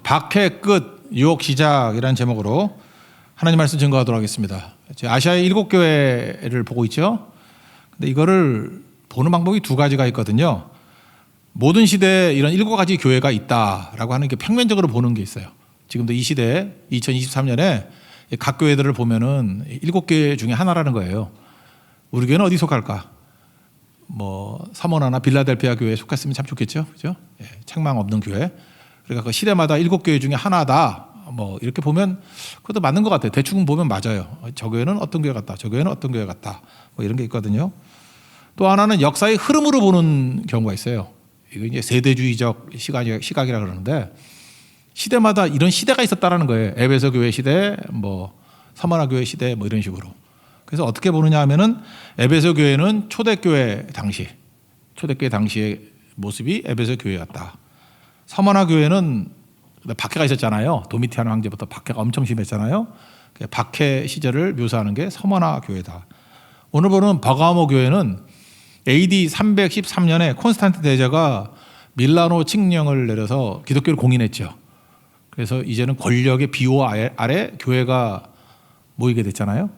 박해 끝 유혹 시작이라는 제목으로 하나님 말씀 증거하도록 하겠습니다. 아시아의 7교회를 보고 있죠. 근데 이거를 보는 방법이 두 가지가 있거든요. 모든 시대에 이런 7가지 교회가 있다라고 하는 게 평면적으로 보는 게 있어요. 지금도 이 시대에 2023년에 각 교회들을 보면은 7교회 중에 하나라는 거예요. 우리 교회는 어디 속할까? 뭐 사모나나 빌라델피아 교회에 속했으면 참 좋겠죠. 그죠? 책망 없는 교회. 그러니까 그 시대마다 7교회 중에 하나다. 뭐 이렇게 보면 그것도 맞는 것 같아요. 대충 보면 맞아요. 저 교회는 어떤 교회 같다. 저 교회는 어떤 교회 같다. 뭐 이런 게 있거든요. 또 하나는 역사의 흐름으로 보는 경우가 있어요. 이거 이제 세대주의적 시각이라 그러는데 시대마다 이런 시대가 있었다라는 거예요. 에베소 교회 시대, 뭐 사모나 교회 시대, 뭐 이런 식으로. 그래서 어떻게 보느냐 하면은 에베소 교회는 초대교회 당시의 모습이 에베소 교회였다. 사모나 교회는 박해가 있었잖아요. 도미티아노 황제부터 박해가 엄청 심했잖아요. 박해 시절을 묘사하는 게 사모나 교회다. 오늘 보는 버가모 교회는 AD 313년에 콘스탄틴 대제가 밀라노 칙령을 내려서 기독교를 공인했죠. 그래서 이제는 권력의 비호 아래 교회가 모이게 됐잖아요.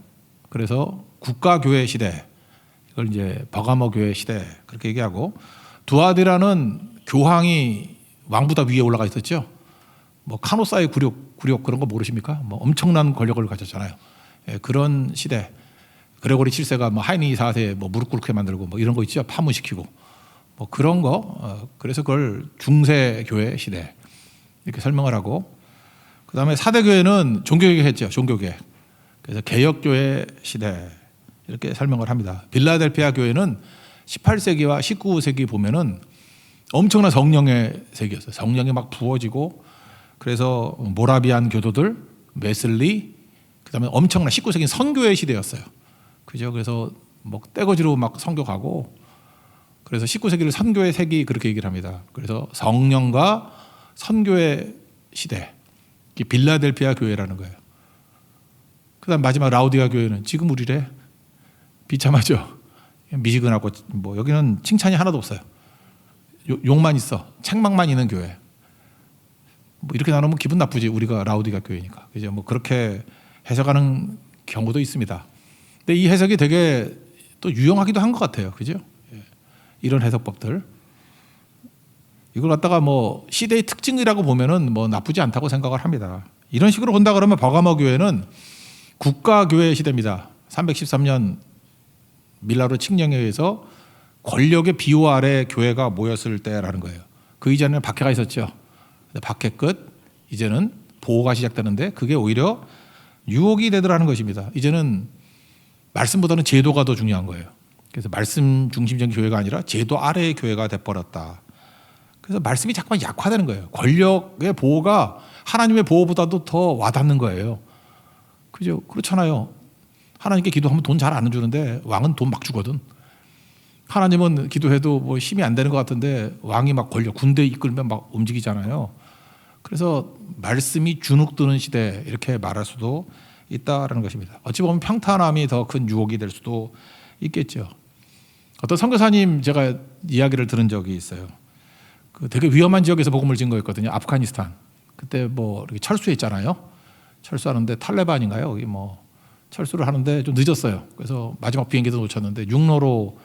그래서 국가교회 시대, 이걸 이제 버가모 교회 시대 그렇게 얘기하고, 두아디라는 교황이 왕보다 위에 올라가 있었죠. 뭐 카노사의 굴욕 그런 거 모르십니까? 뭐 엄청난 권력을 가졌잖아요. 그런 시대. 그레고리 7세가 뭐 하이니 4세 뭐 무릎 꿇게 만들고 뭐 이런 거 있죠. 파무시키고 뭐 그런 거. 그래서 그걸 중세 교회 시대 이렇게 설명을 하고, 그다음에 4대 교회는 종교개혁 했죠. 종교개혁. 그래서 개혁교회 시대 이렇게 설명을 합니다. 빌라델피아 교회는 18세기와 19세기 보면은 엄청난 성령의 세계였어요. 성령이 막 부어지고, 그래서 모라비안 교도들, 웨슬리, 그다음에 엄청난 19세기는 선교의 시대였어요. 그죠? 그래서 뭐 떼거지로 막 선교 가고, 그래서 19세기를 선교의 세기 그렇게 얘기를 합니다. 그래서 성령과 선교의 시대, 이게 빌라델피아 교회라는 거예요. 그다음 마지막 라우디아 교회는 지금 우리래. 비참하죠. 미지근하고 뭐 여기는 칭찬이 하나도 없어요. 욕만 있어. 책망만 있는 교회. 뭐 이렇게 나누면 기분 나쁘지. 우리가 라우디가 교회니까. 그죠? 뭐 그렇게 해석하는 경우도 있습니다. 근데 이 해석이 되게 또 유용하기도 한 것 같아요. 그죠? 이런 해석법들. 이걸 갖다가 뭐 시대의 특징이라고 보면은 뭐 나쁘지 않다고 생각을 합니다. 이런 식으로 본다 그러면 버가모 교회는 국가교회 시대입니다. 313년 밀라노 칙령에 의해서 권력의 비호 아래 교회가 모였을 때라는 거예요. 그 이전에는 박해가 있었죠. 박해 끝, 이제는 보호가 시작되는데 그게 오히려 유혹이 되더라는 것입니다. 이제는 말씀보다는 제도가 더 중요한 거예요. 그래서 말씀 중심적인 교회가 아니라 제도 아래의 교회가 돼버렸다. 그래서 말씀이 자꾸만 약화되는 거예요. 권력의 보호가 하나님의 보호보다도 더 와닿는 거예요. 그죠? 그렇잖아요. 하나님께 기도하면 돈 잘 안 주는데 왕은 돈 막 주거든. 하나님은 기도해도 뭐 힘이 안 되는 것 같은데 왕이 막 권력, 군대 이끌면 막 움직이잖아요. 그래서 말씀이 주눅드는 시대 이렇게 말할 수도 있다라는 것입니다. 어찌 보면 평탄함이 더 큰 유혹이 될 수도 있겠죠. 어떤 선교사님 제가 이야기를 들은 적이 있어요. 그 되게 위험한 지역에서 복음을 증거했거든요. 아프가니스탄. 그때 뭐 이렇게 철수했잖아요. 철수하는데 탈레반인가요? 여기 뭐 철수를 하는데 좀 늦었어요. 그래서 마지막 비행기도 놓쳤는데 육로로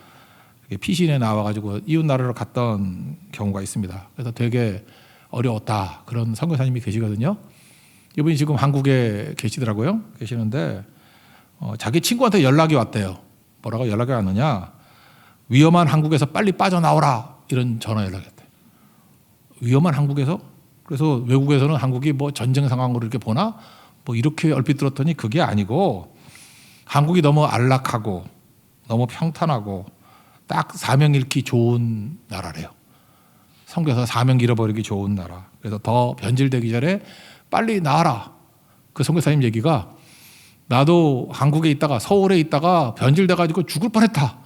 피신에 나와가지고 이웃 나라로 갔던 경우가 있습니다. 그래서 되게 어려웠다 그런 선교사님이 계시거든요. 이분이 지금 한국에 계시더라고요. 계시는데 자기 친구한테 연락이 왔대요. 뭐라고 연락이 왔느냐? 위험한 한국에서 빨리 빠져나오라 이런 전화 연락이 왔대요. 위험한 한국에서? 그래서 외국에서는 한국이 뭐 전쟁 상황으로 이렇게 보나? 뭐 이렇게 얼핏 들었더니 그게 아니고 한국이 너무 안락하고 너무 평탄하고 딱 사명 잃기 좋은 나라래요. 선교사 사명 잃어버리기 좋은 나라. 그래서 더 변질되기 전에 빨리 나와라. 그 선교사님 얘기가 나도 한국에 있다가 서울에 있다가 변질돼가지고 죽을 뻔했다.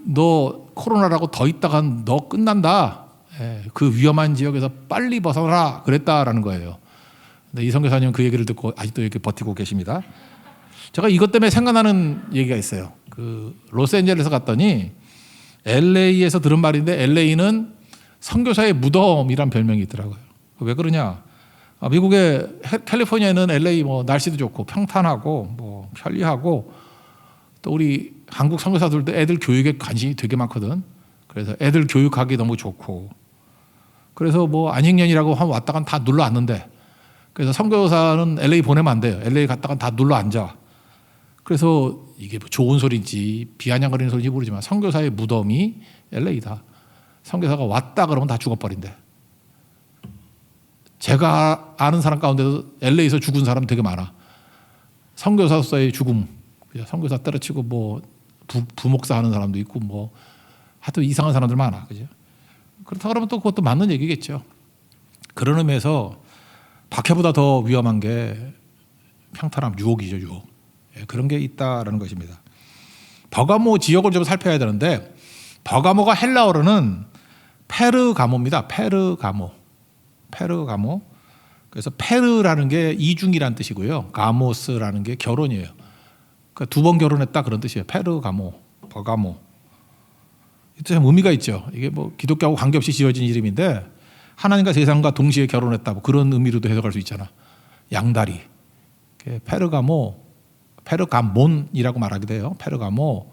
너 코로나라고 더 있다가 너 끝난다. 그 위험한 지역에서 빨리 벗어나라 그랬다라는 거예요. 근데 이 선교사님은 그 얘기를 듣고 아직도 이렇게 버티고 계십니다. 제가 이것 때문에 생각나는 얘기가 있어요. 그 로스앤젤레스 갔더니 LA에서 들은 말인데 LA는 선교사의 무덤이란 별명이 있더라고요. 왜 그러냐? 미국의 캘리포니아는 LA 뭐 날씨도 좋고 평탄하고 뭐 편리하고 또 우리 한국 선교사들도 애들 교육에 관심이 되게 많거든. 그래서 애들 교육하기 너무 좋고 그래서 뭐 안식년이라고 하면 왔다간 다 눌러 앉는데 그래서 선교사는 LA 보내면 안 돼요. LA 갔다간 다 눌러 앉아. 그래서 이게 뭐 좋은 소리인지 비아냥거리는 소리인지 모르지만 선교사의 무덤이 LA다. 선교사가 왔다 그러면 다 죽어버린대. 제가 아는 사람 가운데도 LA에서 죽은 사람 되게 많아. 선교사로서의 죽음. 선교사 때려치고 뭐 부목사 하는 사람도 있고 뭐 하여튼 이상한 사람들 많아. 그죠? 그렇다 그러면 또 그것도 맞는 얘기겠죠. 그런 의미에서 박해보다 더 위험한 게 평탄함, 유혹이죠, 유혹. 예, 그런 게 있다라는 것입니다. 버가모 지역을 좀 살펴야 되는데 버가모가 헬라어로는 페르가모입니다. 페르가모. 그래서 페르라는 게 이중이라는 뜻이고요. 가모스라는 게 결혼이에요. 그러니까 두 번 결혼했다 그런 뜻이에요. 페르가모, 버가모. 참 의미가 있죠. 이게 뭐 기독교하고 관계없이 지어진 이름인데 하나님과 세상과 동시에 결혼했다 뭐 그런 의미로도 해석할 수 있잖아. 양다리. 페르가모, 페르가몬이라고 말하기도 해요. 페르가모.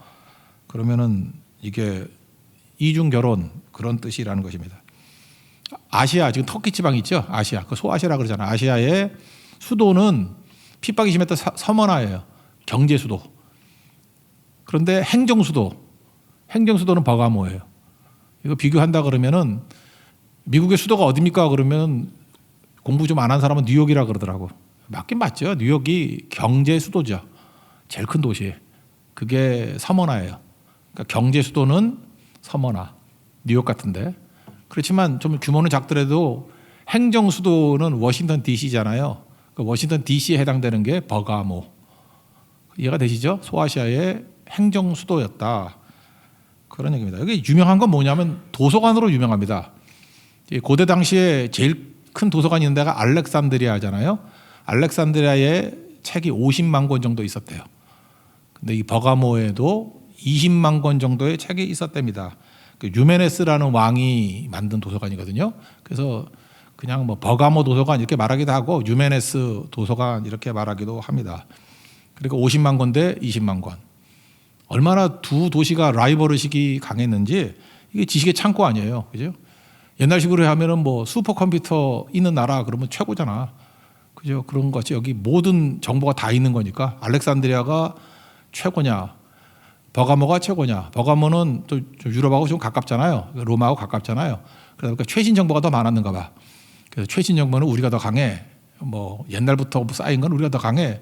그러면은 이게 이중 결혼 그런 뜻이라는 것입니다. 아시아 지금 터키 지방 있죠. 아시아 그 소아시아라 그러잖아. 아시아의 수도는 핍박이 심했던 서머나예요. 경제 수도. 그런데 행정 수도는 버가모예요. 이거 비교한다 그러면은 미국의 수도가 어디입니까? 그러면 공부 좀 안 한 사람은 뉴욕이라 그러더라고. 맞긴 맞죠. 뉴욕이 경제 수도죠. 제일 큰 도시. 그게 서머나예요. 그러니까 경제 수도는 서머나, 뉴욕 같은데. 그렇지만 좀 규모는 작더라도 행정 수도는 워싱턴 DC잖아요. 그 워싱턴 DC에 해당되는 게 버가모. 이해가 되시죠? 소아시아의 행정 수도였다. 그런 얘기입니다. 여기 유명한 건 뭐냐면 도서관으로 유명합니다. 고대 당시에 제일 큰 도서관이 있는 데가 알렉산드리아잖아요. 알렉산드리아에 책이 50만 권 정도 있었대요. 근데 이 버가모에도 20만 권 정도의 책이 있었답니다. 그 유메네스라는 왕이 만든 도서관이거든요. 그래서 그냥 뭐 버가모 도서관 이렇게 말하기도 하고 유메네스 도서관 이렇게 말하기도 합니다. 그리고 50만 권대 20만 권. 얼마나 두 도시가 라이벌 의식이 강했는지 이게 지식의 창고 아니에요. 그죠? 옛날식으로 하면은 뭐 슈퍼컴퓨터 있는 나라 그러면 최고잖아. 그죠? 그런 거지. 여기 모든 정보가 다 있는 거니까 알렉산드리아가 최고냐, 버가모가 최고냐. 버가모는 또 유럽하고 좀 가깝잖아요. 로마하고 가깝잖아요. 그러니까 최신 정보가 더 많았는가 봐. 그래서 최신 정보는 우리가 더 강해. 뭐 옛날부터 쌓인 건 우리가 더 강해.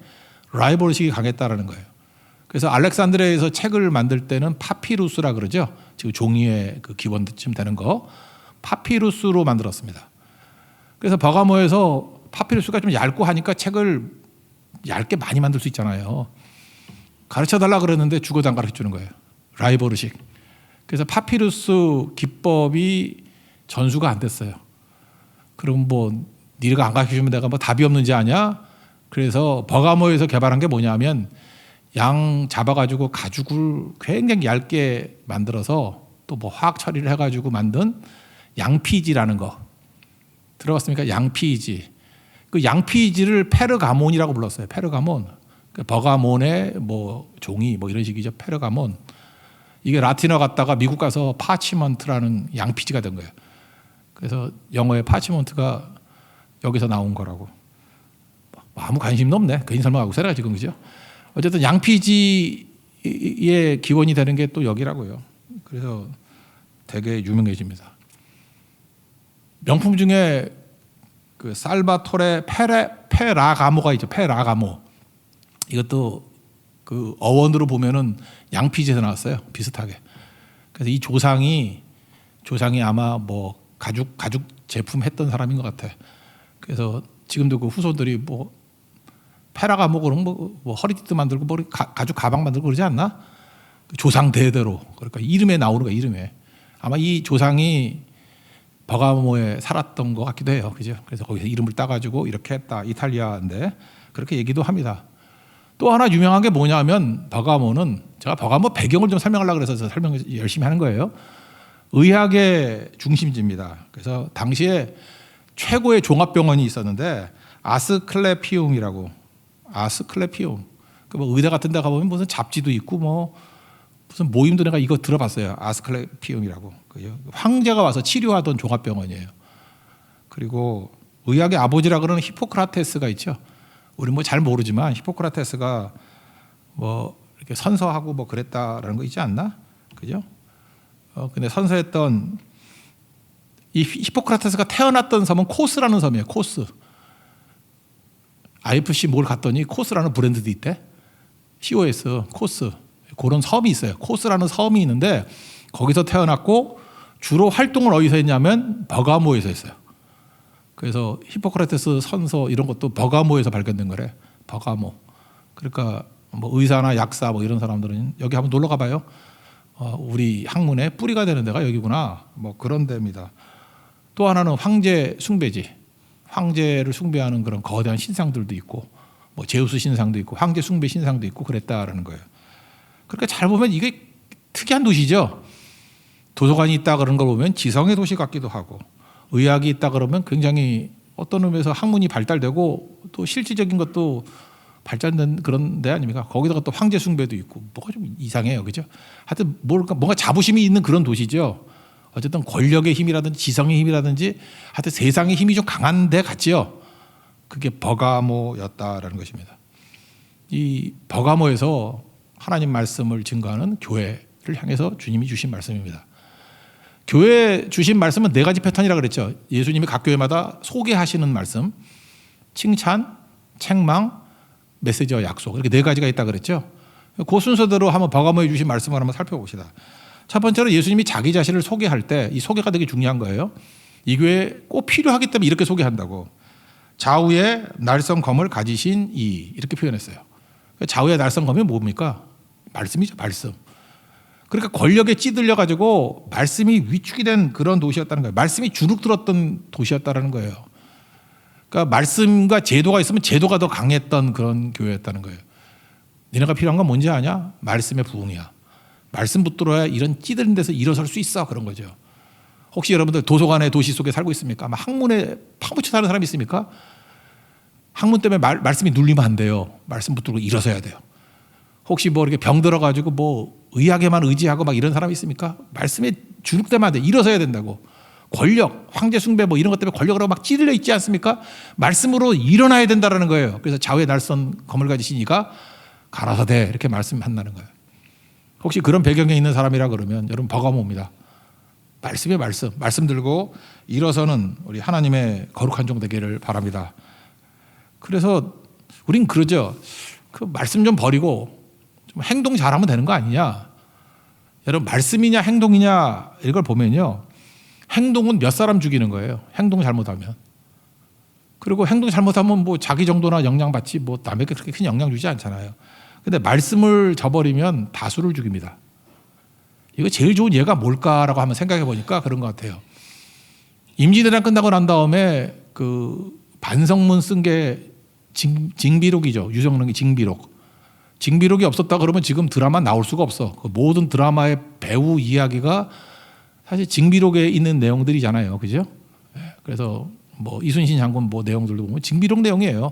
라이벌 의식이 강했다라는 거예요. 그래서 알렉산드리아에서 책을 만들 때는 파피루스라 그러죠. 지금 종이의 그 기본쯤 되는 거 파피루스로 만들었습니다. 그래서 버가모에서 파피루스가 좀 얇고 하니까 책을 얇게 많이 만들 수 있잖아요. 가르쳐달라 그랬는데 죽어도 안 가르쳐주는 거예요. 라이벌 의식. 그래서 파피루스 기법이 전수가 안 됐어요. 그럼 뭐 네가 안 가르쳐주면 내가 뭐 답이 없는지 아냐? 그래서 버가모에서 개발한 게 뭐냐면 양 잡아가지고 가죽을 굉장히 얇게 만들어서 또 뭐 화학 처리를 해가지고 만든 양피지라는 거 들어봤습니까? 양피지. 그 양피지를 페르가몬이라고 불렀어요. 페르가몬. 버가몬의 뭐 종이 뭐 이런 식이죠. 페르가몬. 이게 라틴어 갔다가 미국 가서 파치먼트라는 양피지가 된 거예요. 그래서 영어의 파치먼트가 여기서 나온 거라고. 아무 관심도 없네. 괜히 설명하고 살아가 지금 그죠? 어쨌든 양피지의 기원이 되는 게 또 여기라고요. 그래서 되게 유명해집니다. 명품 중에 그 살바토레 페라가모가 있죠. 페라가모. 이것도 그 어원으로 보면은 양피지에서 나왔어요. 비슷하게. 그래서 이 조상이 아마 뭐 가죽 제품 했던 사람인 것 같아. 그래서 지금도 그 후손들이 뭐 페라가모 그런 뭐 허리띠도 만들고 뭐 가죽 가방 만들고 그러지 않나? 조상 대대로. 그러니까 이름에 나오는 거야. 이름에. 아마 이 조상이 버가모에 살았던 것 같기도 해요. 그죠? 그래서 거기서 이름을 따가지고 이렇게 했다. 이탈리아인데 그렇게 얘기도 합니다. 또 하나 유명한 게 뭐냐면 버가모는 제가 버가모 배경을 좀 설명하려고 그래서 설명 열심히 하는 거예요. 의학의 중심지입니다. 그래서 당시에 최고의 종합병원이 있었는데 아스클레피움이라고. 아스클레피움. 뭐 의대 같은 데 가보면 무슨 잡지도 있고 뭐 무슨 모임도 내가 이거 들어봤어요. 아스클레피움이라고. 황제가 와서 치료하던 종합병원이에요. 그리고 의학의 아버지라 그러는 히포크라테스가 있죠. 우리 뭐 잘 모르지만 히포크라테스가 뭐 이렇게 선서하고 뭐 그랬다라는 거 있지 않나? 그죠? 근데 선서했던 이 히포크라테스가 태어났던 섬은 코스라는 섬이에요. 코스. IFC 뭘 갔더니 코스라는 브랜드도 있대. COS, 코스. 그런 섬이 있어요. 코스라는 섬이 있는데 거기서 태어났고 주로 활동을 어디서 했냐면 버가모에서 했어요. 그래서 히포크라테스 선서 이런 것도 버가모에서 발견된 거래. 버가모. 그러니까 뭐 의사나 약사 뭐 이런 사람들은 여기 한번 놀러 가봐요. 우리 학문의 뿌리가 되는 데가 여기구나. 뭐 그런 데입니다. 또 하나는 황제 숭배지. 황제를 숭배하는 그런 거대한 신상들도 있고, 뭐 제우스 신상도 있고, 황제 숭배 신상도 있고 그랬다라는 거예요. 그러니까 잘 보면 이게 특이한 도시죠. 도서관이 있다 그런 걸 보면 지성의 도시 같기도 하고, 의학이 있다 그러면 굉장히 어떤 의미에서 학문이 발달되고 또 실질적인 것도 발전된 그런 데 아닙니까? 거기다가 또 황제 숭배도 있고 뭐가 좀 이상해요, 그죠? 하여튼 뭔가 자부심이 있는 그런 도시죠. 어쨌든 권력의 힘이라든지 지성의 힘이라든지 하여튼 세상의 힘이 좀 강한 데 같지요. 그게 버가모였다라는 것입니다. 이 버가모에서 하나님 말씀을 증거하는 교회를 향해서 주님이 주신 말씀입니다. 교회 주신 말씀은 4가지 패턴이라고 그랬죠. 예수님이 각 교회마다 소개하시는 말씀, 칭찬, 책망, 메시지와 약속, 이렇게 4가지가 있다고 그랬죠. 그 순서대로 한번 버가모에 주신 말씀을 한번 살펴봅시다. 첫 번째로 예수님이 자기 자신을 소개할 때 이 소개가 되게 중요한 거예요. 이 교회에 꼭 필요하기 때문에 이렇게 소개한다고. 좌우에 날성검을 가지신 이, 이렇게 표현했어요. 좌우에 날성검이 뭡니까? 말씀이죠, 말씀. 그러니까 권력에 찌들려 가지고 말씀이 위축이 된 그런 도시였다는 거예요. 말씀이 주눅 들었던 도시였다는 거예요. 그러니까 말씀과 제도가 있으면 제도가 더 강했던 그런 교회였다는 거예요. 니네가 필요한 건 뭔지 아냐? 말씀의 부흥이야. 말씀 붙들어야 이런 찌들린 데서 일어설 수 있어, 그런 거죠. 혹시 여러분들 도서관의 도시 속에 살고 있습니까? 아마 학문에 파묻혀 사는 사람이 있습니까? 학문 때문에 말씀이 눌리면 안 돼요. 말씀 붙들고 일어서야 돼요. 혹시 뭐 이렇게 병 들어가지고 뭐 의학에만 의지하고 막 이런 사람이 있습니까? 말씀에 주눅되면 안 돼. 일어서야 된다고. 권력, 황제 숭배 뭐 이런 것 때문에 권력으로 막 찌들려 있지 않습니까? 말씀으로 일어나야 된다는 거예요. 그래서 좌우에 날선 검을 가지신 이가 가라사대 이렇게 말씀한다는 거예요. 혹시 그런 배경에 있는 사람이라 그러면 여러분 버가모입니다. 말씀의 말씀 들고 일어서는 우리 하나님의 거룩한 종 되기를 바랍니다. 그래서 우린 그러죠. 그 말씀 좀 버리고 좀 행동 잘하면 되는 거 아니냐. 여러분 말씀이냐 행동이냐 이걸 보면요. 행동은 몇 사람 죽이는 거예요. 행동 잘못하면. 그리고 행동 잘못하면 뭐 자기 정도나 영향 받지 뭐 남에게 그렇게 큰 영향 주지 않잖아요. 근데 말씀을 저버리면 다수를 죽입니다. 이거 제일 좋은 예가 뭘까라고 한번 생각해 보니까 그런 것 같아요. 임진왜란 끝나고 난 다음에 그 반성문 쓴 게 징비록이죠. 유정릉의 징비록. 징비록이 없었다 그러면 지금 드라마 나올 수가 없어. 그 모든 드라마의 배우 이야기가 사실 징비록에 있는 내용들이잖아요. 그죠? 그래서 뭐 이순신 장군 뭐 내용들도 보면 징비록 내용이에요.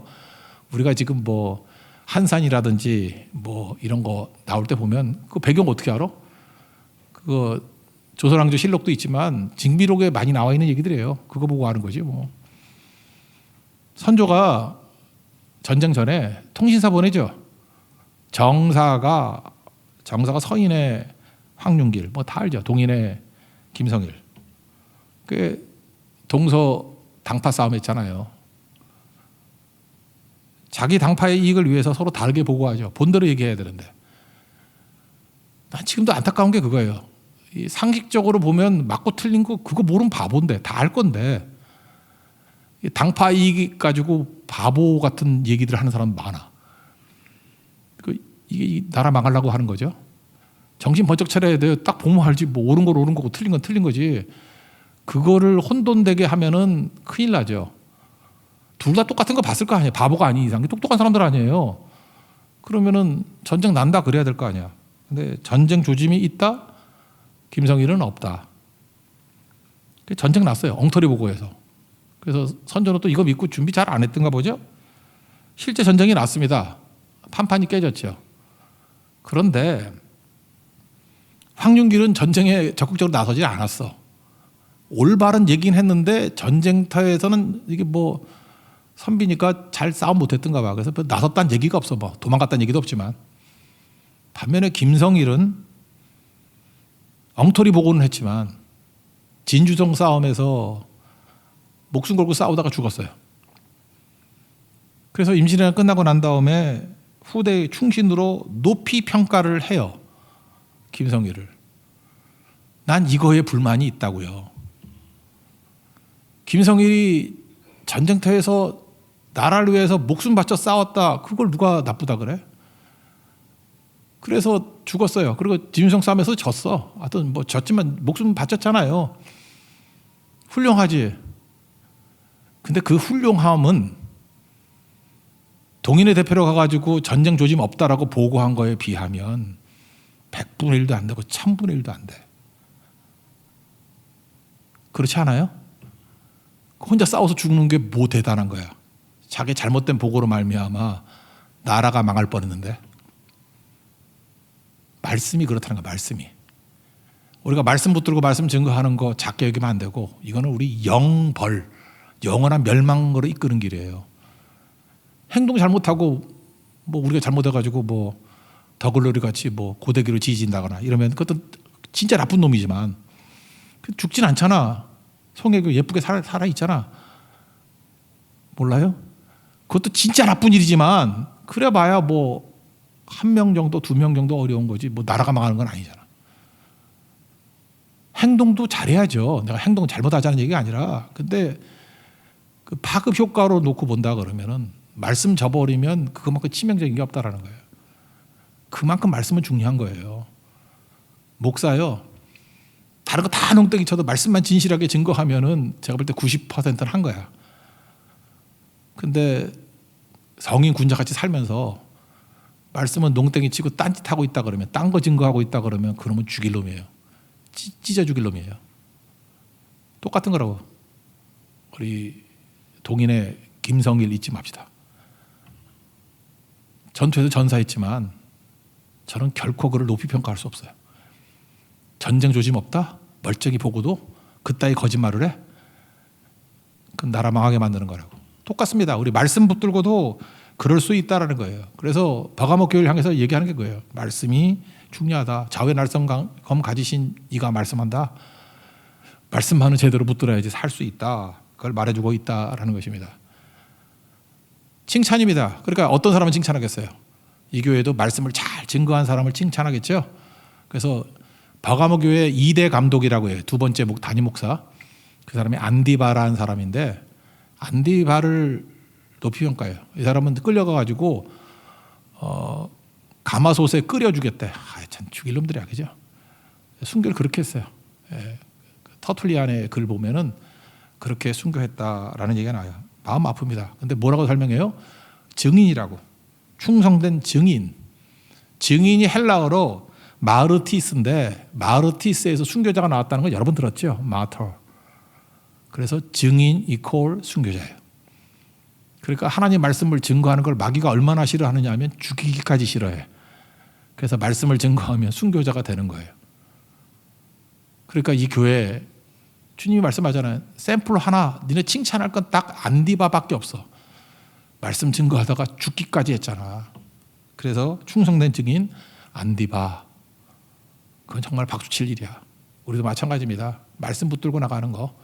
우리가 지금 뭐 한산이라든지 뭐 이런 거 나올 때 보면 그 배경 어떻게 알아? 그거 조선왕조 실록도 있지만 징비록에 많이 나와 있는 얘기들이에요. 그거 보고 아는 거지 뭐. 선조가 전쟁 전에 통신사 보내죠. 정사가 서인의 황윤길 뭐 다 알죠. 동인의 김성일. 그 동서 당파 싸움 했잖아요. 자기 당파의 이익을 위해서 서로 다르게 보고하죠. 본대로 얘기해야 되는데. 난 지금도 안타까운 게 그거예요. 이 상식적으로 보면 맞고 틀린 거 그거 모르면 바보인데 다 알 건데 당파 이익 가지고 바보 같은 얘기들 하는 사람 많아. 이게 나라 망하려고 하는 거죠. 정신 번쩍 차려야 돼요. 딱 보면 알지. 뭐 옳은 건 옳은 거고 틀린 건 틀린 거지. 그거를 혼돈되게 하면은 큰일 나죠. 둘 다 똑같은 거 봤을 거 아니에요. 바보가 아닌 이상. 똑똑한 사람들 아니에요. 그러면은 전쟁 난다 그래야 될 거 아니야. 근데 전쟁 조짐이 있다? 김성일은 없다. 전쟁 났어요. 엉터리 보고해서. 그래서 선조는 또 이거 믿고 준비 잘 안 했던가 보죠. 실제 전쟁이 났습니다. 판판이 깨졌죠. 그런데 황윤길은 전쟁에 적극적으로 나서지 않았어. 올바른 얘기는 했는데 전쟁터에서는 이게 뭐 선비니까 잘 싸움 못했던가 봐. 그래서 나섰다는 얘기가 없어. 뭐 도망갔다는 얘기도 없지만. 반면에 김성일은 엉터리 보고는 했지만 진주성 싸움에서 목숨 걸고 싸우다가 죽었어요. 그래서 임진왜란 끝나고 난 다음에 후대의 충신으로 높이 평가를 해요. 김성일을. 난 이거에 불만이 있다고요. 김성일이 전쟁터에서 나라를 위해서 목숨 바쳐 싸웠다. 그걸 누가 나쁘다 그래? 그래서 죽었어요. 그리고 진주성 싸움에서 졌어. 하여튼 뭐 졌지만 목숨 바쳤잖아요. 훌륭하지. 근데 그 훌륭함은 동인의 대표로 가가지고 전쟁 조짐 없다라고 보고한 거에 비하면 100분의 1도 안 되고 1000분의 1도 안 돼. 그렇지 않아요? 혼자 싸워서 죽는 게 뭐 대단한 거야. 자기 잘못된 보고로 말미암아 나라가 망할 뻔했는데. 말씀이 그렇다는 거야. 말씀이. 우리가 말씀 붙들고 말씀 증거하는 거 작게 여기면 안 되고 이거는 우리 영벌, 영원한 멸망으로 이끄는 길이에요. 행동 잘못하고 뭐 우리가 잘못해가지고 뭐 더글로리 같이 뭐 고데기로 지진다거나 이러면 그것도 진짜 나쁜 놈이지만 죽진 않잖아. 송혜교 예쁘게 살아 있잖아. 몰라요? 그것도 진짜 나쁜 일이지만 그래 봐야 뭐 1명 정도 2명 정도 어려운 거지 뭐 나라가 망하는 건 아니잖아. 행동도 잘해야죠. 내가 행동 잘못하자는 얘기가 아니라 근데 그 파급 효과로 놓고 본다 그러면은 말씀 저버리면 그것만큼 치명적인 게 없다라는 거예요. 그만큼 말씀은 중요한 거예요. 목사요. 다른 거 다 농땡이 쳐도 말씀만 진실하게 증거하면은 제가 볼 때 90%는 한 거야. 근데 성인 군자같이 살면서 말씀은 농땡이 치고 딴짓하고 있다 그러면 딴 거 증거하고 있다 그러면 그놈은 죽일 놈이에요. 찢어 죽일 놈이에요. 똑같은 거라고. 우리 동인의 김성일 잊지 맙시다. 전투에서 전사했지만 저는 결코 그를 높이 평가할 수 없어요. 전쟁 조짐 없다? 멀쩡히 보고도 그따위 거짓말을 해? 그건 나라 망하게 만드는 거라고. 똑같습니다. 우리 말씀 붙들고도 그럴 수 있다라는 거예요. 그래서 버가모 교회를 향해서 얘기하는 게 그거예요. 말씀이 중요하다. 좌회 날성검 가지신 이가 말씀한다. 말씀만은 제대로 붙들어야지 살 수 있다. 그걸 말해주고 있다라는 것입니다. 칭찬입니다. 그러니까 어떤 사람은 칭찬하겠어요. 이 교회도 말씀을 잘 증거한 사람을 칭찬하겠죠. 그래서 버가모 교회 2대 감독이라고 해요. 두 번째 담임 목사. 그 사람이 안디바라는 사람인데 안디바를 높이 평가해요. 이 사람은 끌려가가지고 가마솥에 끓여주겠대. 참 죽일 놈들이야, 그죠? 순교를 그렇게 했어요. 예, 터툴리안의 글 보면은 그렇게 순교했다라는 얘기가 나와요. 마음 아픕니다. 근데 뭐라고 설명해요? 증인이라고. 충성된 증인. 증인이 헬라어로 마르티스인데 마르티스에서 순교자가 나왔다는 건 여러분 들었죠? 마터. 그래서 증인 이퀄 순교자예요. 그러니까 하나님 말씀을 증거하는 걸 마귀가 얼마나 싫어하느냐 하면 죽이기까지 싫어해. 그래서 말씀을 증거하면 순교자가 되는 거예요. 그러니까 이 교회 주님이 말씀하잖아요. 샘플 하나 니네 칭찬할 건 딱 안디바밖에 없어. 말씀 증거하다가 죽기까지 했잖아. 그래서 충성된 증인 안디바. 그건 정말 박수칠 일이야. 우리도 마찬가지입니다. 말씀 붙들고 나가는 거.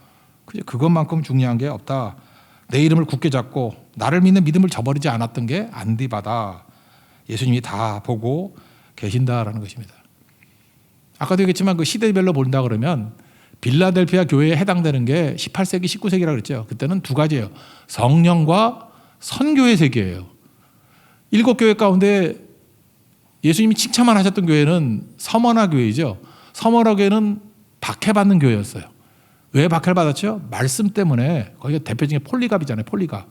그것만큼 중요한 게 없다. 내 이름을 굳게 잡고 나를 믿는 믿음을 저버리지 않았던 게 안디바다. 예수님이 다 보고 계신다라는 것입니다. 아까도 얘기했지만 그 시대별로 본다 그러면 빌라델피아 교회에 해당되는 게 18세기, 19세기라고 그랬죠. 그때는 두 가지예요. 성령과 선교의 세계예요. 7교회 가운데 예수님이 칭찬만 하셨던 교회는 서머나 교회이죠. 서머나 교회는 박해받는 교회였어요. 왜 박해를 받았죠? 말씀 때문에. 거기가 대표적인 폴리갑이잖아요. 폴리갑.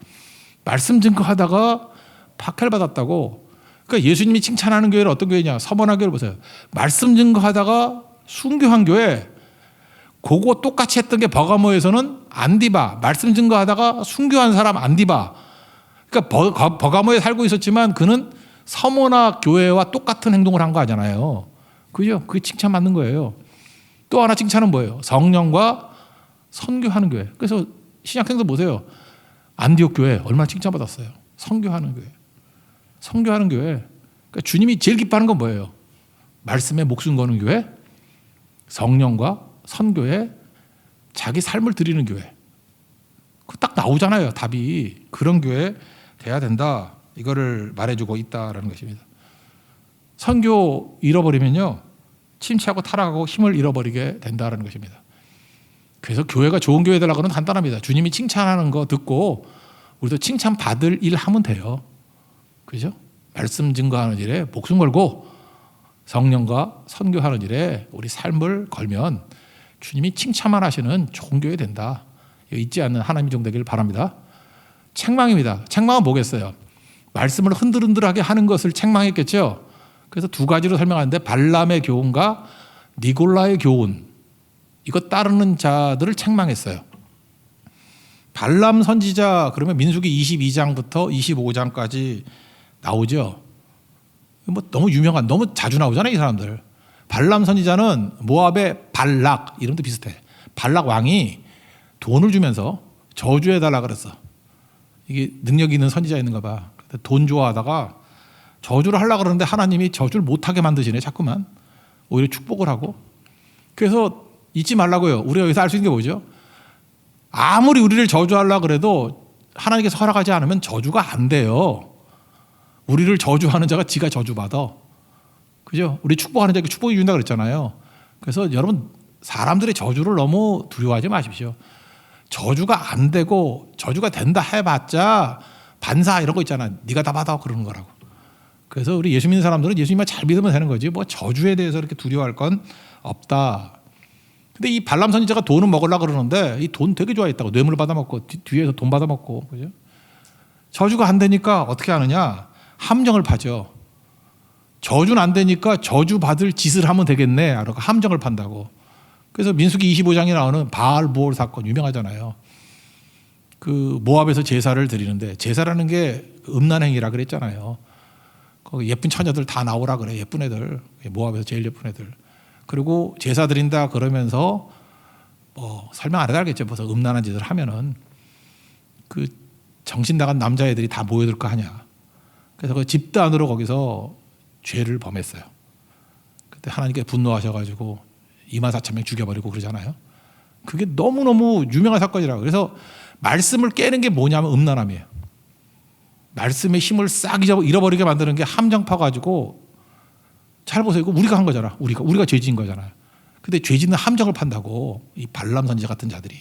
말씀 증거하다가 박해를 받았다고. 그러니까 예수님이 칭찬하는 교회는 어떤 교회냐? 서머나 교회를 보세요. 말씀 증거하다가 순교한 교회. 그거 똑같이 했던 게 버가모에서는 안디바, 말씀 증거하다가 순교한 사람 안디바. 그러니까 버가모에 살고 있었지만 그는 서머나 교회와 똑같은 행동을 한 거 아니잖아요. 그죠? 그게 칭찬받는 거예요. 또 하나 칭찬은 뭐예요? 성령과 선교하는 교회. 그래서 신약성서 보세요. 안디옥 교회 얼마나 칭찬받았어요. 선교하는 교회. 선교하는 교회. 그러니까 주님이 제일 기뻐하는 건 뭐예요? 말씀에 목숨 거는 교회, 성령과 선교에 자기 삶을 드리는 교회. 그 딱 나오잖아요. 답이. 그런 교회 돼야 된다. 이거를 말해주고 있다라는 것입니다. 선교 잃어버리면요, 침체하고 타락하고 힘을 잃어버리게 된다는 것입니다. 그래서 교회가 좋은 교회 되려고는 간단합니다. 주님이 칭찬하는 거 듣고 우리도 칭찬받을 일 하면 돼요. 그죠? 말씀 증거하는 일에 목숨 걸고 성령과 선교하는 일에 우리 삶을 걸면 주님이 칭찬만 하시는 좋은 교회 된다. 잊지 않는 하나님의 종 되길 바랍니다. 책망입니다. 책망은 뭐겠어요? 말씀을 흔들흔들하게 하는 것을 책망했겠죠. 그래서 두 가지로 설명하는데 발람의 교훈과 니골라의 교훈, 이거 따르는 자들을 책망했어요. 발람 선지자 그러면 민수기 22장부터 25장까지 나오죠. 뭐 너무 유명한, 너무 자주 나오잖아요, 이 사람들. 발람 선지자는 모압의 발락, 이름도 비슷해. 발락 왕이 돈을 주면서 저주해달라 그랬어. 이게 능력 있는 선지자 있는가 봐. 돈 좋아하다가 저주를 하려고 그러는데 하나님이 저주를 못하게 만드시네, 자꾸만. 오히려 축복을 하고. 그래서 잊지 말라고요. 우리가 여기서 알 수 있는 게 뭐죠? 아무리 우리를 저주하려고 그래도 하나님께서 허락하지 않으면 저주가 안 돼요. 우리를 저주하는 자가 지가 저주받아. 그죠? 우리 축복하는 자에게 축복이 준다 그랬잖아요. 그래서 여러분, 사람들의 저주를 너무 두려워하지 마십시오. 저주가 안 되고 저주가 된다 해봤자 반사 이런 거 있잖아. 네가 다 받아 그러는 거라고. 그래서 우리 예수 믿는 사람들은 예수님만 잘 믿으면 되는 거지. 뭐 저주에 대해서 이렇게 두려워할 건 없다. 근데 이 발람 선지자가 돈을 먹으려고 그러는데 이 돈 되게 좋아했다고. 뇌물 받아먹고 뒤에서 돈 받아먹고. 그죠? 저주가 안 되니까 어떻게 하느냐? 함정을 파죠. 저주는 안 되니까 저주 받을 짓을 하면 되겠네. 그러고 함정을 판다고. 그래서 민수기 25장에 나오는 바알보올 사건 유명하잖아요. 그 모압에서 제사를 드리는데 제사라는 게 음란 행위라 그랬잖아요. 거기 예쁜 처녀들 다 나오라 그래. 예쁜 애들. 모압에서 제일 예쁜 애들. 그리고 제사 드린다 그러면서 뭐 설명 안 해도 알겠죠. 벌써 음란한 짓을 하면은 그 정신 나간 남자애들이 다 모여들 거 아니야. 그래서 그 집단으로 거기서 죄를 범했어요. 그때 하나님께 분노하셔가지고 24,000명 죽여버리고 그러잖아요. 그게 너무너무 유명한 사건이라고. 그래서 말씀을 깨는 게 뭐냐면 음란함이에요. 말씀의 힘을 싹 잃어버리게 만드는 게 함정 파가지고. 잘 보세요. 이거 우리가 한 거잖아. 우리가 죄 지은 거잖아요. 근데 죄 짓는 함정을 판다고 이 발람 선지자 같은 자들이.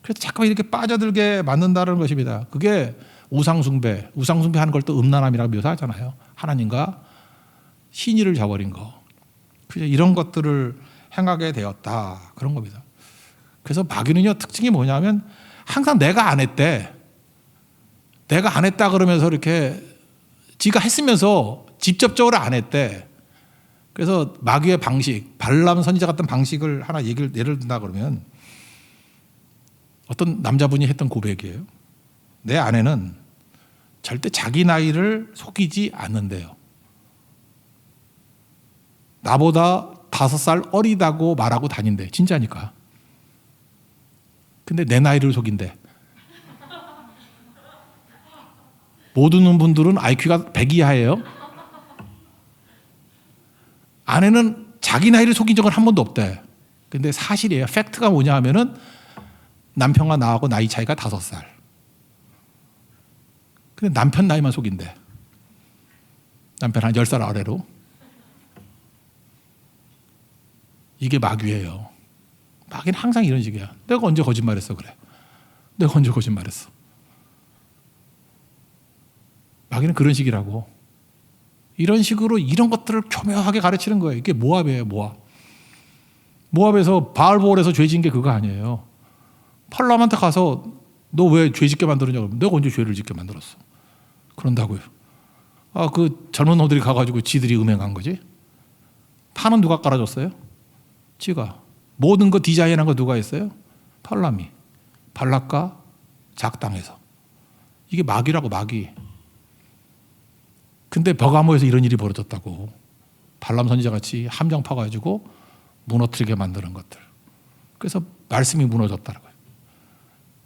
그래서 잠깐만 이렇게 빠져들게 만든다는 것입니다. 그게 우상숭배 하는 걸 또 음란함이라고 묘사하잖아요. 하나님과 신의를 저버린 거. 이런 것들을 행하게 되었다. 그런 겁니다. 그래서 마귀는요, 특징이 뭐냐면 항상 내가 안 했대. 내가 안 했다 그러면서 이렇게 지가 했으면서 직접적으로 안 했대. 그래서 마귀의 방식, 발람 선지자 같은 방식을 하나 예를 든다 그러면 어떤 남자분이 했던 고백이에요. 내 아내는 절대 자기 나이를 속이지 않는데요. 나보다 5살 어리다고 말하고 다닌대. 진짜니까. 근데 내 나이를 속인대. 모든 분들은 IQ가 100 이하예요. 아내는 자기 나이를 속인 적은 한 번도 없대. 근데 사실이에요. 팩트가 뭐냐 하면은 남편과 나하고 나이 차이가 5살. 근데 남편 나이만 속인대. 남편 한 10살 아래로. 이게 마귀예요. 마귀는 항상 이런 식이야. 내가 언제 거짓말했어 그래. 내가 언제 거짓말했어. 마귀는 그런 식이라고. 이런 식으로 이런 것들을 교묘하게 가르치는 거예요. 이게 모압이에요. 모압에서 바알보올에서 죄 지은 게 그거 아니에요. 팔람한테 가서 너 왜 죄 짓게 만들었냐고 그러면 내가 언제 죄를 짓게 만들었어. 그런다고요. 그 젊은 호들이 가가지고 지들이 음행한 거지. 판은 누가 깔아줬어요? 지가. 모든 거 디자인한 거 누가 했어요? 팔람이. 발락과 작당에서. 이게 마귀라고, 마귀. 근데 버가모에서 이런 일이 벌어졌다고. 발람 선지자같이 함정 파가지고 무너뜨리게 만드는 것들. 그래서 말씀이 무너졌다는 거예요.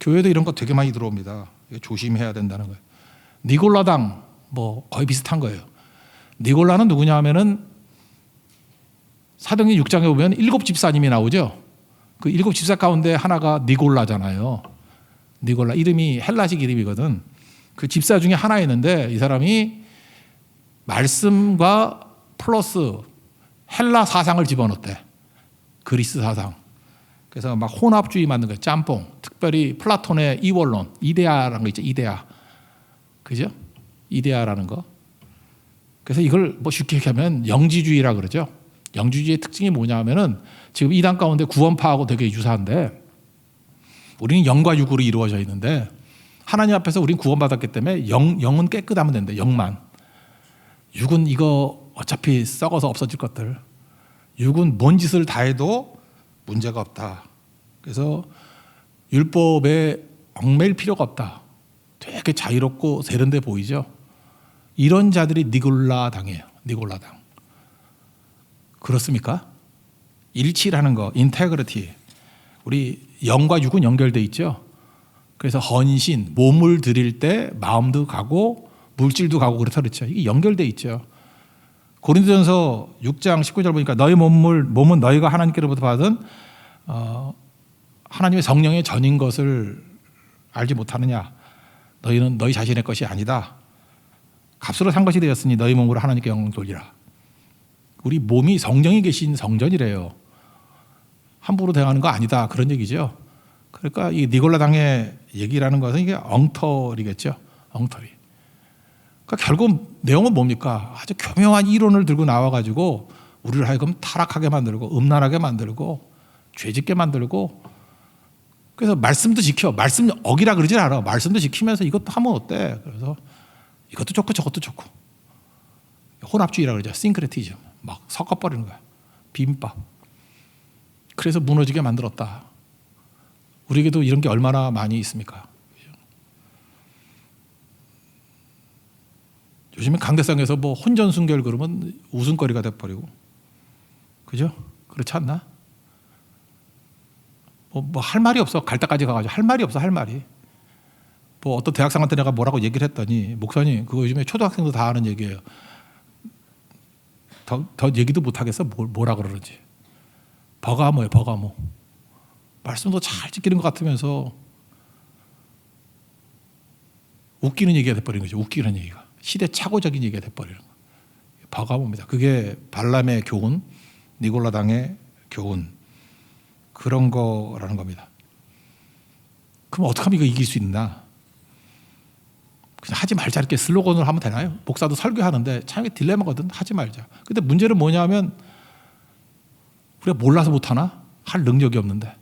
교회도 이런 거 되게 많이 들어옵니다. 조심해야 된다는 거예요. 니골라당 뭐 거의 비슷한 거예요. 니골라는 누구냐 하면은 사도행전 6장에 보면 7 집사님이 나오죠. 그 7 집사 가운데 하나가 니골라잖아요. 니골라 이름이 헬라식 이름이거든. 그 집사 중에 하나였는데 이 사람이 말씀과 플러스 헬라 사상을 집어넣었대. 그리스 사상. 그래서 막 혼합주의 만든 거예요. 짬뽕. 특별히 플라톤의 이원론, 이데아라는 거 있죠. 이데아. 그죠? 이데아라는 거. 그래서 이걸 뭐 쉽게 얘기하면 영지주의라 그러죠. 영지주의의 특징이 뭐냐 하면은 지금 이단 가운데 구원파하고 되게 유사한데 우리는 영과 육으로 이루어져 있는데 하나님 앞에서 우리는 구원받았기 때문에 영은 깨끗하면 된다. 영만. 육은 이거 어차피 썩어서 없어질 것들. 육은 뭔 짓을 다 해도 문제가 없다. 그래서 율법에 얽매일 필요가 없다. 되게 자유롭고 세련돼 보이죠. 이런 자들이 니골라당이에요. 니골라당. 그렇습니까? 일치라는 거, 인테그리티. 우리 영과 육은 연결돼 있죠. 그래서 헌신, 몸을 드릴 때 마음도 가고 물질도 가고 그렇죠. 이게 연결돼 있죠. 고린도전서 6장 19절 보니까 너희 몸은 너희가 하나님께로부터 받은 하나님의 성령의 전인 것을 알지 못하느냐. 너희는 너희 자신의 것이 아니다. 값으로 산 것이 되었으니 너희 몸으로 하나님께 영광 돌리라. 우리 몸이 성령이 계신 성전이래요. 함부로 대하는 거 아니다. 그런 얘기죠. 그러니까 이 니골라당의 얘기라는 것은 이게 엉터리겠죠. 엉터리. 그러니까 결국 내용은 뭡니까? 아주 교묘한 이론을 들고 나와가지고 우리를 하여금 타락하게 만들고 음란하게 만들고 죄짓게 만들고 그래서 말씀도 지켜. 말씀 어기라 그러진 않아. 말씀도 지키면서 이것도 하면 어때? 그래서 이것도 좋고 저것도 좋고 혼합주의라 그러죠. 싱크레티즘. 막 섞어버리는 거야. 비빔밥. 그래서 무너지게 만들었다. 우리에게도 이런 게 얼마나 많이 있습니까? 요즘에 강대상에서 뭐 혼전순결 그러면 웃음거리가 돼버리고, 그죠? 그렇지 않나? 뭐 할 말이 없어. 갈 때까지 가가지고 할 말이 없어. 할 말이. 뭐 어떤 대학생한테 내가 뭐라고 얘기를 했더니 목사님 그거 요즘에 초등학생도 다 하는 얘기예요. 더 얘기도 못하겠어. 뭐라 그러는지. 버가모예요. 버가모. 말씀도 잘 지키는 것 같으면서 웃기는 얘기가 돼버리는 거죠. 웃기는 얘기가. 시대착오적인 얘기가 돼버리는 거예요. 버가모입니다. 그게 발람의 교훈, 니골라당의 교훈. 그런 거라는 겁니다. 그럼 어떻게 하면 이거 이길 수 있나? 그냥 하지 말자 이렇게 슬로건으로 하면 되나요? 목사도 설교하는데 참 딜레마거든. 하지 말자. 근데 문제는 뭐냐면 우리가 몰라서 못하나? 할 능력이 없는데.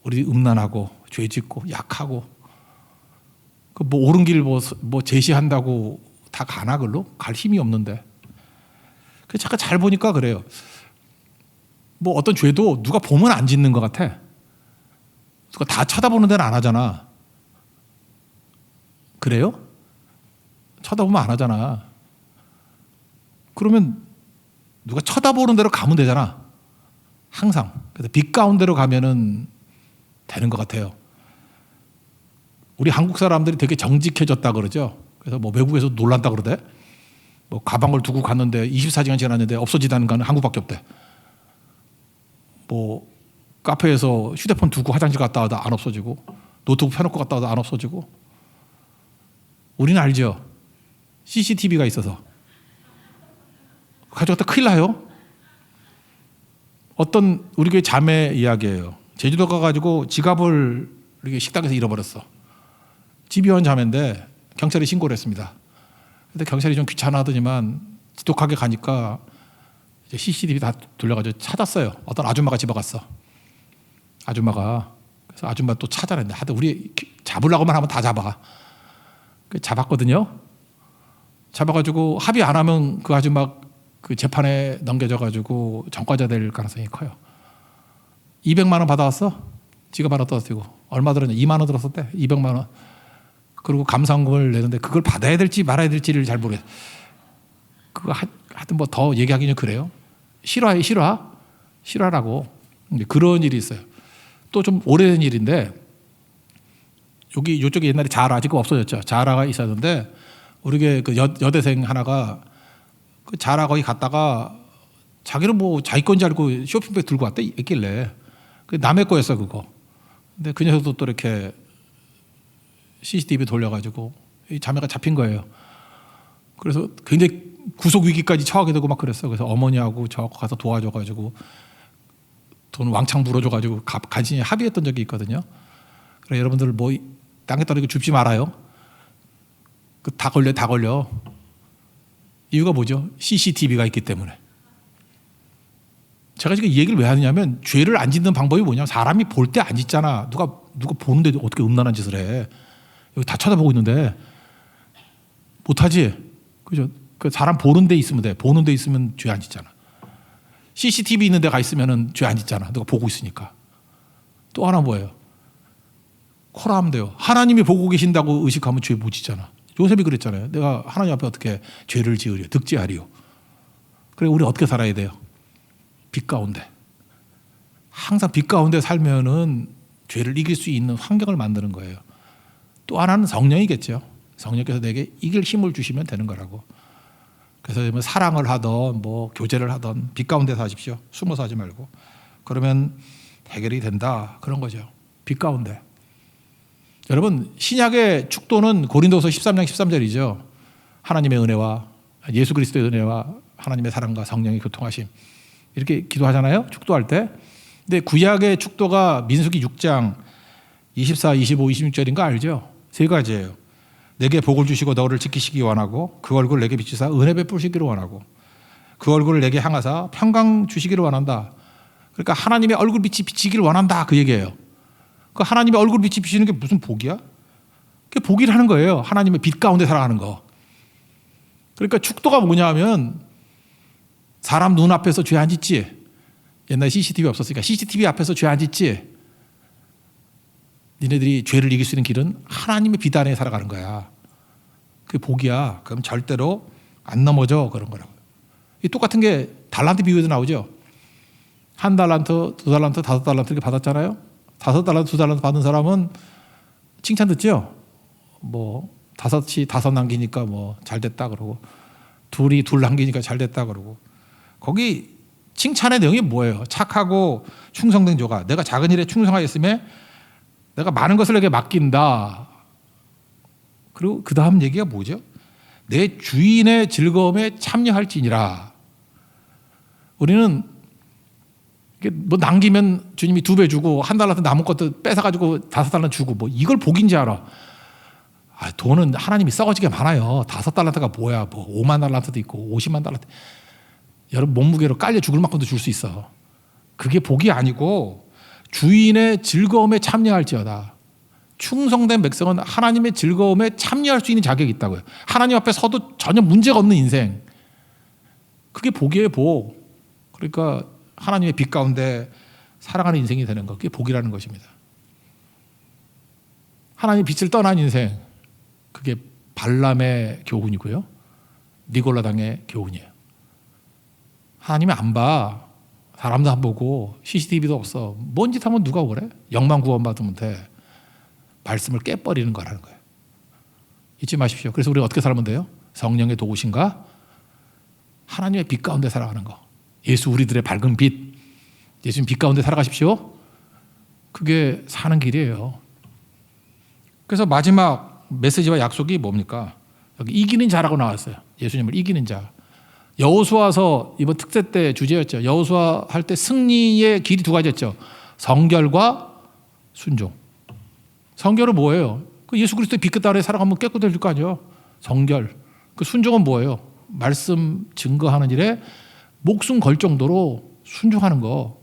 우리 음란하고 죄짓고 약하고 그 뭐 옳은 길 뭐 제시한다고 다 가나 글로? 갈 힘이 없는데. 그래서 잠깐 잘 보니까 그래요. 뭐 어떤 죄도 누가 보면 안 짓는 것 같아. 누가 다 쳐다보는 데는 안 하잖아. 그래요? 쳐다보면 안 하잖아. 그러면 누가 쳐다보는 대로 가면 되잖아. 항상. 그래서 빛 가운데로 가면은 되는 것 같아요. 우리 한국 사람들이 되게 정직해졌다 그러죠. 그래서 뭐 외국에서 놀란다 그러대. 뭐 가방을 두고 갔는데 24시간 지났는데 없어지다는 건 한국밖에 없대. 뭐 카페에서 휴대폰 두고 화장실 갔다 와도 안 없어지고 노트북 펴놓고 갔다 와도 안 없어지고. 우리는 알죠. CCTV가 있어서. 가져갔다 큰일 나요. 어떤 우리 교회 자매 이야기예요. 제주도 가가지고 지갑을 이렇게 식당에서 잃어버렸어. 집이 온 자매인데 경찰에 신고를 했습니다. 근데 경찰이 좀 귀찮아하더니만 지독하게 가니까 이제 CCTV 다 돌려가지고 찾았어요. 어떤 아줌마가 집어갔어. 아줌마가. 그래서 아줌마 또 찾아냈는데 하여튼 우리 잡으려고만 하면 다 잡아. 잡았거든요. 잡아가지고 합의 안 하면 그 아줌마 그 재판에 넘겨져가지고 전과자 될 가능성이 커요. 200만 원 받아왔어? 지가 받았다 쓰고 얼마 들었냐? 2만 원 들었었대. 200만 원. 그리고 감사원금을 내는데 그걸 받아야 될지 말아야 될지를 잘 모르겠어. 그거 하여튼 뭐 더 얘기하기는 그래요. 실화라고. 그런 일이 있어요. 또 좀 오래된 일인데 요쪽에 옛날에 자라 지금 없어졌죠. 자라가 있었는데 우리 그 여대생 하나가 그 자라 거기 갔다가 자기는 뭐 자기 건지 알고 쇼핑백 들고 왔대 있길래 그 남의 거였어 그거. 근데 그 녀석도 또 이렇게 CCTV 돌려가지고 이 자매가 잡힌 거예요. 그래서 굉장히 구속 위기까지 처하게 되고 막 그랬어. 그래서 어머니하고 저 가서 도와줘가지고 돈 왕창 물어줘가지고 간신히 합의했던 적이 있거든요. 그래 여러분들 뭐 땅에 떨어지고 줍지 말아요. 그 다 걸려. 이유가 뭐죠? CCTV가 있기 때문에. 제가 지금 이 얘기를 왜 하느냐면 죄를 안 짓는 방법이 뭐냐면 사람이 볼 때 안 짓잖아. 누가 보는데 어떻게 음란한 짓을 해. 여기 다 쳐다보고 있는데 못하지. 그죠? 그 사람 보는 데 있으면 돼. 보는 데 있으면 죄 안 짓잖아. CCTV 있는 데 가 있으면 죄 안 짓잖아. 누가 보고 있으니까. 또 하나 뭐예요? 코라하면 돼요. 하나님이 보고 계신다고 의식하면 죄 못 짓잖아. 요셉이 그랬잖아요. 내가 하나님 앞에 어떻게 죄를 지으려 득지하리요. 그래 우리 어떻게 살아야 돼요? 빛 가운데. 항상 빛 가운데 살면은 죄를 이길 수 있는 환경을 만드는 거예요. 또 하나는 성령이겠죠. 성령께서 내게 이길 힘을 주시면 되는 거라고. 그래서 뭐 사랑을 하던 뭐 교제를 하던 빛 가운데 사십시오. 숨어서 하지 말고. 그러면 해결이 된다. 그런 거죠. 빛 가운데. 여러분 신약의 축도는 고린도서 13장 13절이죠. 하나님의 은혜와 예수 그리스도의 은혜와 하나님의 사랑과 성령의 교통하심. 이렇게 기도하잖아요. 축도할 때. 근데 구약의 축도가 민수기 6장 24, 25, 26절인 거 알죠? 세 가지예요. 내게 복을 주시고 너를 지키시기 원하고 그 얼굴을 내게 비추사 은혜 베푸시기를 원하고 그 얼굴을 내게 향하사 평강 주시기를 원한다. 그러니까 하나님의 얼굴빛이 비치기를 원한다 그 얘기예요. 그 하나님의 얼굴빛이 비치는 게 무슨 복이야? 그게 복이라는 거예요. 하나님의 빛 가운데 살아가는 거. 그러니까 축도가 뭐냐 하면 사람 눈 앞에서 죄 안 짓지. 옛날에 CCTV 없었으니까 CCTV 앞에서 죄 안 짓지. 니네들이 죄를 이길 수 있는 길은 하나님의 빛 안에 살아가는 거야. 그게 복이야. 그럼 절대로 안 넘어져 그런 거라고. 이 똑같은 게 달란트 비유에도 나오죠. 1달란트, 2달란트, 5달란트 이렇게 받았잖아요. 5달란트, 2달란트 받은 사람은 칭찬 듣죠. 뭐 5이 5 남기니까 뭐 잘 됐다 그러고 2이 2 남기니까 잘 됐다 그러고 거기 칭찬의 내용이 뭐예요? 착하고 충성된 조가 내가 작은 일에 충성하였으며 내가 많은 것을 내게 맡긴다. 그리고 그 다음 얘기가 뭐죠? 내 주인의 즐거움에 참여할지니라. 우리는 뭐 남기면 주님이 2배 주고 1달란트 남은 것도 뺏어가지고 5달란트 주고 뭐 이걸 복인지 알아. 돈은 하나님이 썩어지게 많아요. 5달란트가 뭐야? 뭐 5만 달란트도 있고 50만 달란트. 여러분 몸무게로 깔려 죽을 만큼도 줄 수 있어. 그게 복이 아니고 주인의 즐거움에 참여할지어다. 충성된 백성은 하나님의 즐거움에 참여할 수 있는 자격이 있다고요. 하나님 앞에 서도 전혀 문제가 없는 인생. 그게 복이에요, 복. 그러니까 하나님의 빛 가운데 살아가는 인생이 되는 것. 그게 복이라는 것입니다. 하나님의 빛을 떠난 인생. 그게 발람의 교훈이고요. 니골라당의 교훈이에요. 하나님이 안 봐. 사람도 안 보고 CCTV도 없어. 뭔 짓 하면 누가 그래? 영만 구원받으면 돼. 말씀을 깨버리는 거라는 거예요. 잊지 마십시오. 그래서 우리가 어떻게 살면 돼요? 성령의 도우심과 하나님의 빛 가운데 살아가는 거. 예수 우리들의 밝은 빛. 예수님 빛 가운데 살아가십시오. 그게 사는 길이에요. 그래서 마지막 메시지와 약속이 뭡니까? 여기 이기는 자라고 나왔어요. 예수님을 이기는 자. 여호수아서 이번 특세 때 주제였죠. 여호수아 할 때 승리의 길이 2가지였죠. 성결과 순종. 성결은 뭐예요? 그 예수 그리스도의 빛 아래 살아가면 깨끗해질 거 아니에요. 성결. 그 순종은 뭐예요? 말씀 증거하는 일에 목숨 걸 정도로 순종하는 거.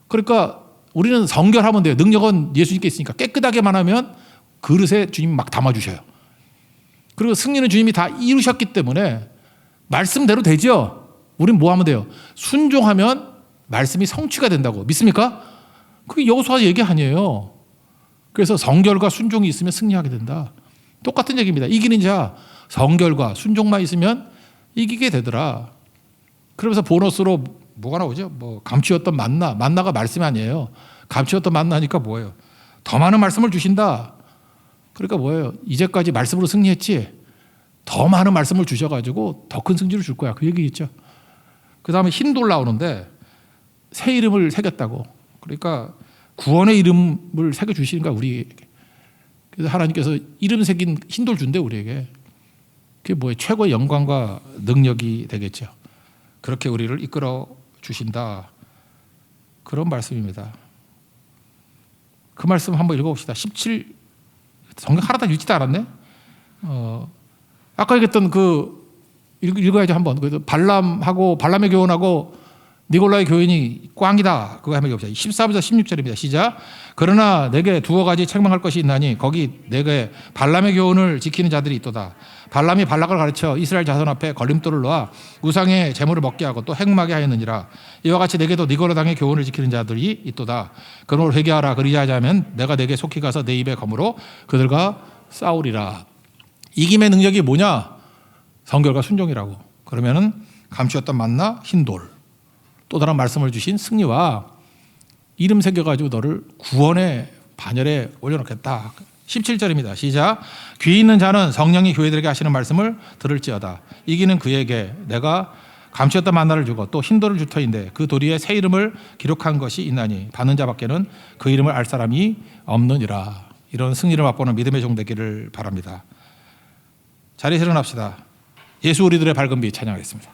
그러니까 우리는 성결하면 돼요. 능력은 예수님께 있으니까 깨끗하게만 하면 그릇에 주님이 막 담아주셔요. 그리고 승리는 주님이 다 이루셨기 때문에 말씀대로 되죠. 우린 뭐 하면 돼요? 순종하면 말씀이 성취가 된다고. 믿습니까? 그게 여호수아 얘기 아니에요. 그래서 성결과 순종이 있으면 승리하게 된다. 똑같은 얘기입니다. 이기는 자 성결과 순종만 있으면 이기게 되더라. 그러면서 보너스로 뭐가 나오죠? 뭐 감추었던 만나가 말씀이 아니에요. 감추었던 만나니까 뭐예요? 더 많은 말씀을 주신다. 그러니까 뭐예요? 이제까지 말씀으로 승리했지 더 많은 말씀을 주셔가지고 더 큰 승리를 줄 거야. 그 얘기겠죠. 그 다음에 흰돌 나오는데 새 이름을 새겼다고. 그러니까 구원의 이름을 새겨주시는 거야 우리에게. 그래서 하나님께서 이름 새긴 흰돌 준대 우리에게. 그게 뭐예요? 최고의 영광과 능력이 되겠죠. 그렇게 우리를 이끌어 주신다. 그런 말씀입니다. 그 말씀 한번 읽어봅시다. 17 성경 하나도 읽지도 않았네. 아까 얘기했던 그 읽어야죠 한번. 그래서 발람의 교훈하고 니골라의 교훈이 꽝이다. 그거 한번 읽어봅시다. 14절에서 16절입니다. 시작. 그러나 내게 두어 가지 책망할 것이 있나니 거기 내게 발람의 교훈을 지키는 자들이 있도다. 발람이 발락을 가르쳐 이스라엘 자손 앞에 걸림돌을 놓아 우상의 재물을 먹게 하고 또 행하게 하였느니라. 이와 같이 내게도 니골라 당의 교훈을 지키는 자들이 있도다. 그러므로 회개하라. 그리하지 않으면 내가 내게 속히 가서 내 입에 검으로 그들과 싸우리라. 이김의 능력이 뭐냐? 성결과 순종이라고. 그러면은 감추었던 만나 흰돌. 또 다른 말씀을 주신 승리와 이름 새겨가지고 너를 구원의 반열에 올려놓겠다. 17절입니다. 시작. 귀 있는 자는 성령이 교회들에게 하시는 말씀을 들을지어다. 이기는 그에게 내가 감추었던 만나를 주고 또 흰돌을 줄 터인데 그 도리에 새 이름을 기록한 것이 있나니 받는 자밖에는 그 이름을 알 사람이 없느니라. 이런 승리를 맛보는 믿음의 종 되기를 바랍니다. 자리에서 일어납시다. 예수 우리들의 밝은 빛 찬양하겠습니다.